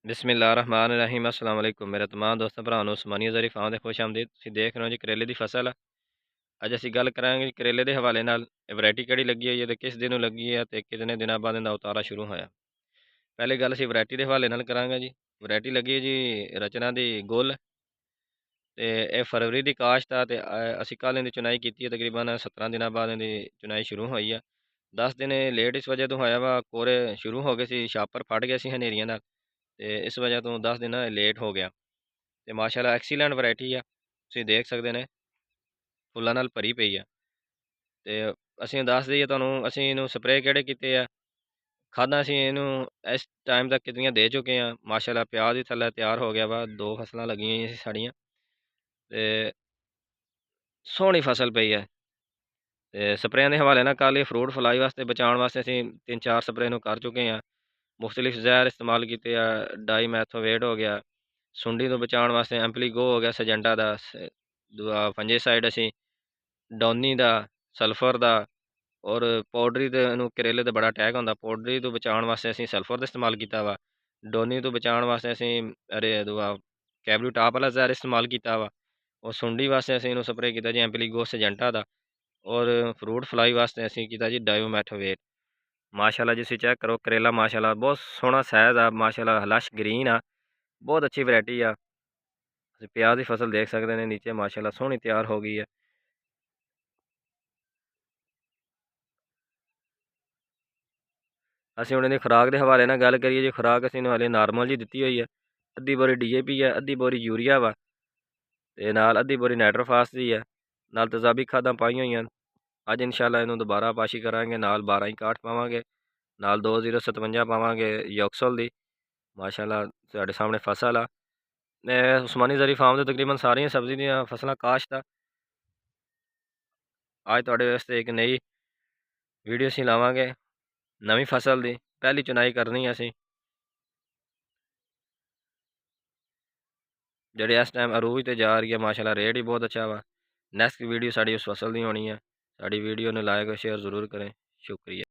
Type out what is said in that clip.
बिस्मिल्लाहिर्रहमानिर्रहीम अस्सलाम वालेकुम मेरे तमाम दोस्तों ਭਰਾਵਾਂ ਨੂੰ ਉਸਮਾਨੀਆ ਜ਼ਰੀ ਫਾਰਮ ਦੇ ਖੁਸ਼ ਆਮਦੀਦ। ਤੁਸੀਂ ਦੇਖ ਰਹੇ ਹੋ ਜੀ ਕਰੇਲੇ ਦੀ ਫਸਲ ਆ। ਅੱਜ ਅਸੀਂ ਗੱਲ ਕਰਾਂਗੇ ਜੀ ਕਰੇਲੇ ਦੇ ਹਵਾਲੇ ਨਾਲ ਇਹ ਵੈਰਾਈਟੀ ਕਿਹੜੀ ਲੱਗੀ ਹੋਈ ਹੈ ਤੇ ਕਿਸ ਦਿਨ ਨੂੰ ਲੱਗੀ ਹੈ ਤੇ ਕਿੰਨੇ ਦਿਨਾਂ ਬਾਅਦ ਇਹਦਾ ਉਤਾਰਾ ਸ਼ੁਰੂ ਹੋਇਆ। ਪਹਿਲੇ ਗੱਲ ਅਸੀਂ ਵੈਰਾਈਟੀ ਦੇ ਹਵਾਲੇ ਨਾਲ ਕਰਾਂਗੇ ਜੀ। ਵੈਰਾਈਟੀ ਲੱਗੀ ਹੈ ਜੀ ਰਚਨਾ ਦੀ ਗੁੱਲ ਤੇ ਇਹ ਫਰਵਰੀ ਦੀ ਕਾਸ਼ਤ ਆ ਤੇ ਅਸੀਂ ਕੱਲ੍ਹ ਇਹਦੀ ਚੁਣਾਈ ਕੀਤੀ ਹੈ। ਤਕਰੀਬਨ 17 ਦਿਨਾਂ ਬਾਅਦ ਇਹਦੀ ਚੁਣਾਈ ਸ਼ੁਰੂ ਹੋਈ ਆ। 10 ਦਿਨ ਲੇਟ ਇਸ ਵਜ੍ਹਾ ਤੋਂ ਹੋਇਆ ਵਾ, ਕੋਰੇ ਸ਼ੁਰੂ ਹੋ ਗਏ ਸੀ, ਛਾਪਰ ਫਟ ਗਿਆ ਸੀ ਹਨੇਰੀਆਂ ਨਾਲ ਤੇ ਇਸ ਵਜ੍ਹਾ ਤੋਂ 10 ਦਿਨ ਲੇਟ ਹੋ ਗਿਆ। ਤੇ ਮਾਸ਼ਾਅੱਲਾ ਐਕਸੀਲੈਂਟ ਵੈਰਾਈਟੀ ਆ, ਤੁਸੀਂ ਦੇਖ ਸਕਦੇ ਨੇ ਫੁੱਲਾਂ ਨਾਲ ਭਰੀ ਪਈ ਆ। ਤੇ ਅਸੀਂ ਦੱਸ ਦਈਏ ਤੁਹਾਨੂੰ, ਅਸੀਂ ਇਹਨੂੰ ਸਪਰੇਅ ਕਿਹੜੇ ਕੀਤੇ ਆ, ਖਾਦਾਂ ਅਸੀਂ ਇਹਨੂੰ ਇਸ ਟਾਈਮ ਤੱਕ ਕਿਤਨੀਆਂ ਦੇ ਚੁੱਕੇ ਆ। ਮਾਸ਼ਾਅੱਲਾ ਪਿਆਜ਼ ਵੀ ਥੱਲੇ ਤਿਆਰ ਹੋ ਗਿਆ ਵਾ, 2 ਫਸਲਾਂ ਲੱਗੀਆਂ ਹੋਈਆਂ ਸੀ ਸਾਡੀਆਂ ਤੇ ਸੋਹਣੀ ਫਸਲ ਪਈ ਹੈ। ਤੇ ਸਪਰੇਆਂ ਦੇ ਹਵਾਲੇ ਨਾਲ ਕੱਲ੍ਹ ਇਹ ਫਰੂਟ ਫਲਾਈ ਵਾਸਤੇ ਬਚਾਉਣ ਵਾਸਤੇ ਅਸੀਂ 3-4 ਸਪਰੇਅ ਨੂੰ ਕਰ ਚੁੱਕੇ ਹਾਂ। ਮੁਖਤਲਿਫ ਜ਼ਹਿਰ ਇਸਤੇਮਾਲ ਕੀਤੇ ਆ, ਡਾਈਮੈਥੋਵੇਟ ਹੋ ਗਿਆ, ਸੁੰਡੀ ਤੋਂ ਬਚਾਉਣ ਵਾਸਤੇ ਐਂਪਲੀਗੋ ਹੋ ਗਿਆ ਸਜੈਂਟਾ ਦਾ, ਦੂਆ ਫੰਜੀਸਾਈਡ ਅਸੀਂ ਡੌਨੀ ਦਾ, ਸਲਫਰ ਦਾ ਔਰ ਪਾਊਡਰੀ ਤੇ ਇਹਨੂੰ ਕਰੇਲੇ ਤੇ ਬੜਾ ਅਟੈਕ ਹੁੰਦਾ, ਪਾਊਡਰੀ ਤੋਂ ਬਚਾਉਣ ਵਾਸਤੇ ਅਸੀਂ ਸਲਫਰ ਦਾ ਇਸਤੇਮਾਲ ਕੀਤਾ ਵਾ। ਡੌਨੀ ਤੋਂ ਬਚਾਉਣ ਵਾਸਤੇ ਅਸੀਂ ਅਰੇ ਦੂਆ ਕੈਬਲੂ ਟਾਪ ਵਾਲਾ ਜ਼ਹਿਰ ਇਸਤੇਮਾਲ ਕੀਤਾ ਵਾ। ਔਰ ਸੁੰਡੀ ਵਾਸਤੇ ਅਸੀਂ ਇਹਨੂੰ ਸਪਰੇਅ ਕੀਤਾ ਜੀ ਐਂਪਲੀਗੋ ਸਜੈਂਟਾ ਦਾ। ਔਰ ਫਰੂਟ ਫਲਾਈ ਵਾਸਤੇ ਅਸੀਂ ਕੀਤਾ ਜੀ ਡਾਇਓਮੈਥੋਵੇਟ। ਮਾਸ਼ਾਅੱਲਾ ਜੀ ਤੁਸੀਂ ਚੈੱਕ ਕਰੋ ਕਰੇਲਾ, ਮਾਸ਼ਾਅੱਲਾ ਬਹੁਤ ਸੋਹਣਾ ਸਾਈਜ਼ ਆ, ਮਾਸ਼ਾਅੱਲਾ ਲਸ਼ ਗ੍ਰੀਨ ਆ, ਬਹੁਤ ਅੱਛੀ ਵੈਰਾਈਟੀ ਆ। ਤੁਸੀਂ ਪਿਆਜ਼ ਦੀ ਫਸਲ ਦੇਖ ਸਕਦੇ ਨੇ ਨੀਚੇ, ਮਾਸ਼ਾਅੱਲਾ ਸੋਹਣੀ ਤਿਆਰ ਹੋ ਗਈ ਹੈ। ਅਸੀਂ ਹੁਣ ਇਹਦੀ ਖੁਰਾਕ ਦੇ ਹਵਾਲੇ ਨਾਲ ਗੱਲ ਕਰੀਏ ਜੀ। ਖੁਰਾਕ ਅਸੀਂ ਇਹਨੂੰ ਹਲੇ ਨਾਰਮਲ ਜੀ ਦਿੱਤੀ ਹੋਈ ਹੈ। ਅੱਧੀ ਬੋਰੀ DAP ਹੈ, ਅੱਧੀ ਬੋਰੀ ਯੂਰੀਆ ਵਾ ਤੇ ਨਾਲ ਅੱਧੀ ਬੋਰੀ ਨਾਈਟ੍ਰੋਫਾਸ ਦੀ ਹੈ, ਨਾਲ ਤੇਜ਼ਾਬੀ ਖਾਦਾਂ ਪਾਈਆਂ ਹੋਈਆਂ। ਅੱਜ ਇਨਸ਼ਾਅੱਲਾ ਇਹਨੂੰ ਦੁਬਾਰਾ ਪਾਸ਼ੀ ਕਰਾਂਗੇ, ਨਾਲ 1261 ਪਾਵਾਂਗੇ, ਨਾਲ 2057 ਪਾਵਾਂਗੇ ਯੋਕਸਲ ਦੀ। ਮਾਸ਼ਾਅੱਲਾ ਤੁਹਾਡੇ ਸਾਹਮਣੇ ਫਸਲ ਆ। ਉਸਮਾਨੀ ਜ਼ਰੀ ਫਾਰਮ ਦੇ ਤਕਰੀਬਨ ਸਾਰੀਆਂ ਸਬਜ਼ੀ ਦੀਆਂ ਫਸਲਾਂ ਕਾਸ਼ਤ ਆ। ਅੱਜ ਤੁਹਾਡੇ ਵਾਸਤੇ ਇੱਕ ਨਈ ਵੀਡੀਓ ਅਸੀਂ ਲਾਵਾਂਗੇ, ਨਵੀਂ ਫਸਲ ਦੀ ਪਹਿਲੀ ਚੁਣਾਈ ਕਰਨੀ ਅਸੀਂ, ਜਿਹੜੇ ਇਸ ਟਾਈਮ ਅਰੂਜ ਤੇ ਜਾ ਰਹੀ ਹੈ। ਮਾਸ਼ਾਅੱਲਾ ਰੇਟ ਵੀ ਬਹੁਤ ਅੱਛਾ ਵਾ। ਨੈਕਸਟ ਵੀਡੀਓ ਸਾਡੀ ਉਸ ਫਸਲ ਦੀ ਹੋਣੀ ਹੈ। ਸਾਡੀ ਵੀਡੀਓ ਨੂੰ ਲਾਈਕ ਔਰ ਸ਼ੇਅਰ ਜ਼ਰੂਰ ਕरें। शुक्रिया।